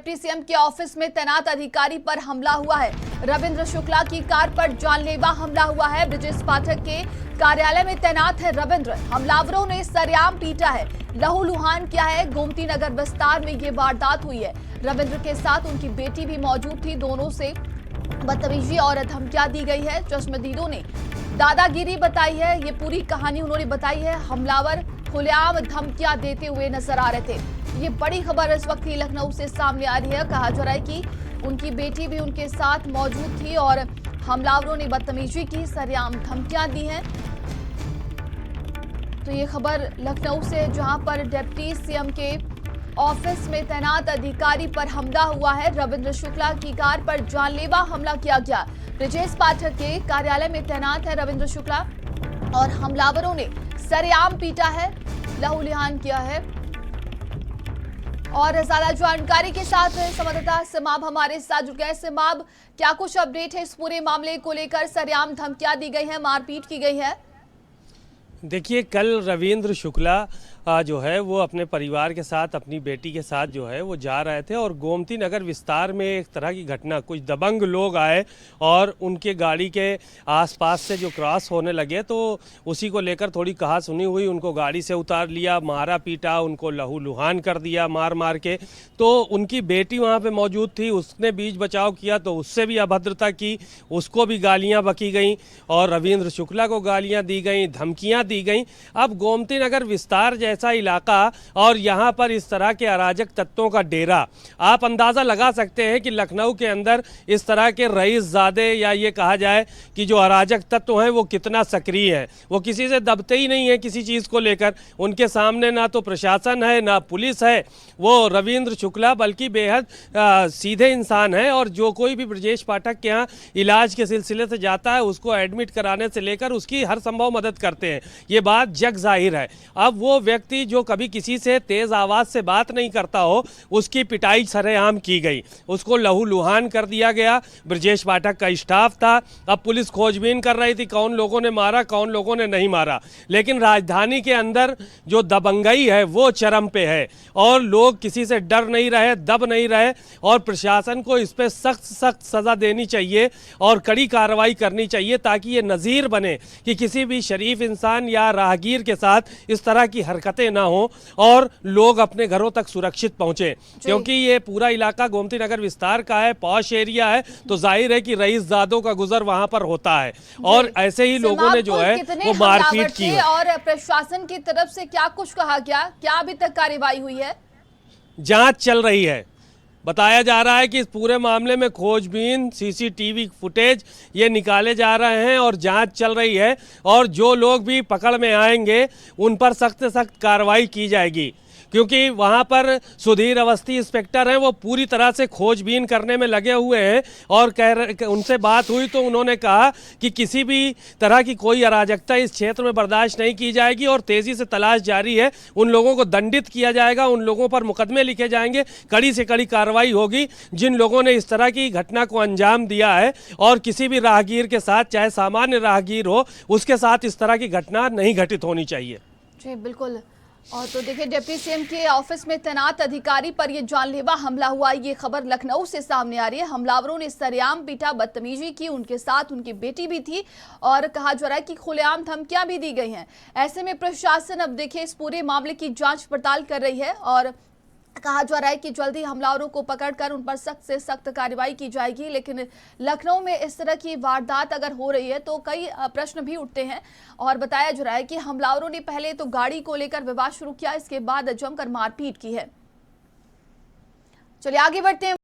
Deputy CM के office में तैनात अधिकारी पर हमला हुआ है। रविंद्र शुक्ला की कार पर जानलेवा हमला हुआ है। ब्रजेश पाठक के कार्यालय में तैनात है रविंद्र। हमलावरों ने सरेआम पीटा है, लहूलुहान किया है। गोमती नगर विस्तार में ये वारदात हुई है। रविंद्र के साथ उनकी बेटी भी मौजूद थी। दोनों से बदतमीजी और धमकियां दी गई है। चश्मदीदों ने दादागिरी बताई है। ये पूरी कहानी उन्होंने बताई है। हमलावर खुलेआम धमकियां देते हुए नजर आ रहे थे। ये बड़ी खबर इस वक्त लखनऊ से सामने आ रही है। कहा जा रहा है कि उनकी बेटी भी उनके साथ मौजूद थी और हमलावरों ने बदतमीजी की, सरेआम धमकियां दी हैं। तो ये खबर लखनऊ से, जहां पर डिप्टी सीएम के ऑफिस में तैनात अधिकारी पर हमला हुआ है। रविंद्र शुक्ला की कार पर जानलेवा हमला किया गया। ब्रजेश पाठक के कार्यालय में तैनात है रविंद्र शुक्ला और हमलावरों ने सरेआम पीटा है, लहूलुहान किया है। और ज्यादा जानकारी के साथ संवाददाता सिमाब हमारे साथ जुड़ गए। सिमाब, क्या कुछ अपडेट है इस पूरे मामले को लेकर? सरेआम धमकियां दी गई है, मारपीट की गई है। देखिए, कल रविंद्र शुक्ला जो है वो अपने परिवार के साथ, अपनी बेटी के साथ जो है वो जा रहे थे और गोमती नगर विस्तार में एक तरह की घटना, कुछ दबंग लोग आए और उनके गाड़ी के आसपास से जो क्रॉस होने लगे तो उसी को लेकर थोड़ी कहा सुनी हुई। उनको गाड़ी से उतार लिया, मारा पीटा, उनको लहूलुहान कर दिया मार मार के। तो उनकी बेटी वहाँ पे मौजूद थी, उसने बीच बचाव किया तो उससे भी अभद्रता की, उसको भी गालियाँ बकी गईं और रविंद्र शुक्ला को गालियाँ दी गईं, धमकियाँ दी गईं। अब गोमती नगर विस्तार ऐसा इलाका और यहाँ पर इस तरह के अराजक तत्वों का डेरा, आप अंदाजा लगा सकते हैं कि लखनऊ के अंदर इस तरह के रईसजादे या ये कहा जाए कि जो अराजक तत्व हैं वो कितना सक्रिय है। वो किसी से दबते ही नहीं है किसी चीज़ को लेकर। उनके सामने ना तो प्रशासन है ना पुलिस है। वो रविंद्र शुक्ला बल्कि बेहद सीधे इंसान है और जो कोई भी ब्रजेश पाठक के यहाँ इलाज के सिलसिले से जाता है उसको एडमिट कराने से लेकर उसकी हर संभव मदद करते हैं। ये बात जग जाहिर है। अब वो व्यक्ति जो कभी किसी से तेज आवाज से बात नहीं करता हो, उसकी पिटाई सरेआम की गई, उसको लहूलुहान कर दिया गया। ब्रजेश पाठक का स्टाफ था। अब पुलिस खोजबीन कर रही थी कौन लोगों ने मारा, कौन लोगों ने नहीं मारा। लेकिन राजधानी के अंदर जो दबंगई है वो चरम पे है और लोग किसी से डर नहीं रहे, दब नहीं रहे और प्रशासन को इस पर सख्त सख्त सजा देनी चाहिए और कड़ी कार्रवाई करनी चाहिए ताकि ये नज़ीर बने कि किसी भी शरीफ इंसान या राहगीर के साथ इस तरह की हरकतें ना हो और लोग अपने घरों तक सुरक्षित पहुंचे। क्योंकि ये पूरा इलाका गोमती नगर विस्तार का है, पॉश एरिया है, तो जाहिर है कि रईसजादों का गुजर वहां पर होता है और ऐसे ही लोगों ने जो है वो मारपीट की है। और प्रशासन की तरफ से क्या कुछ कहा गया, क्या अभी तक कार्रवाई हुई है? जांच चल रही है। बताया जा रहा है कि इस पूरे मामले में खोजबीन, सीसीटीवी फुटेज ये निकाले जा रहे हैं और जांच चल रही है और जो लोग भी पकड़ में आएंगे उन पर सख्त से सख्त कार्रवाई की जाएगी। क्योंकि वहाँ पर सुधीर अवस्थी इंस्पेक्टर हैं, वो पूरी तरह से खोजबीन करने में लगे हुए हैं और उनसे बात हुई तो उन्होंने कहा कि किसी भी तरह की कोई अराजकता इस क्षेत्र में बर्दाश्त नहीं की जाएगी और तेज़ी से तलाश जारी है। उन लोगों को दंडित किया जाएगा, उन लोगों पर मुकदमे लिखे जाएंगे, कड़ी से कड़ी कार्रवाई होगी जिन लोगों ने इस तरह की घटना को अंजाम दिया है। और किसी भी राहगीर के साथ, चाहे सामान्य राहगीर हो, उसके साथ इस तरह की घटना नहीं घटित होनी चाहिए। जी बिल्कुल। और तो देखिए, डिप्टी सीएम के ऑफिस में तैनात अधिकारी पर यह जानलेवा हमला हुआ। ये खबर लखनऊ से सामने आ रही है। हमलावरों ने सरेआम पीटा, बदतमीजी की, उनके साथ उनकी बेटी भी थी और कहा जा रहा है कि खुलेआम धमकियां भी दी गई हैं। ऐसे में प्रशासन अब देखिए इस पूरे मामले की जांच पड़ताल कर रही है और कहा जा रहा है कि जल्दी हमलावरों को पकड़कर उन पर सख्त से सख्त कार्रवाई की जाएगी। लेकिन लखनऊ में इस तरह की वारदात अगर हो रही है तो कई प्रश्न भी उठते हैं और बताया जा रहा है कि हमलावरों ने पहले तो गाड़ी को लेकर विवाद शुरू किया, इसके बाद जमकर मारपीट की है। चलिए आगे बढ़ते हैं।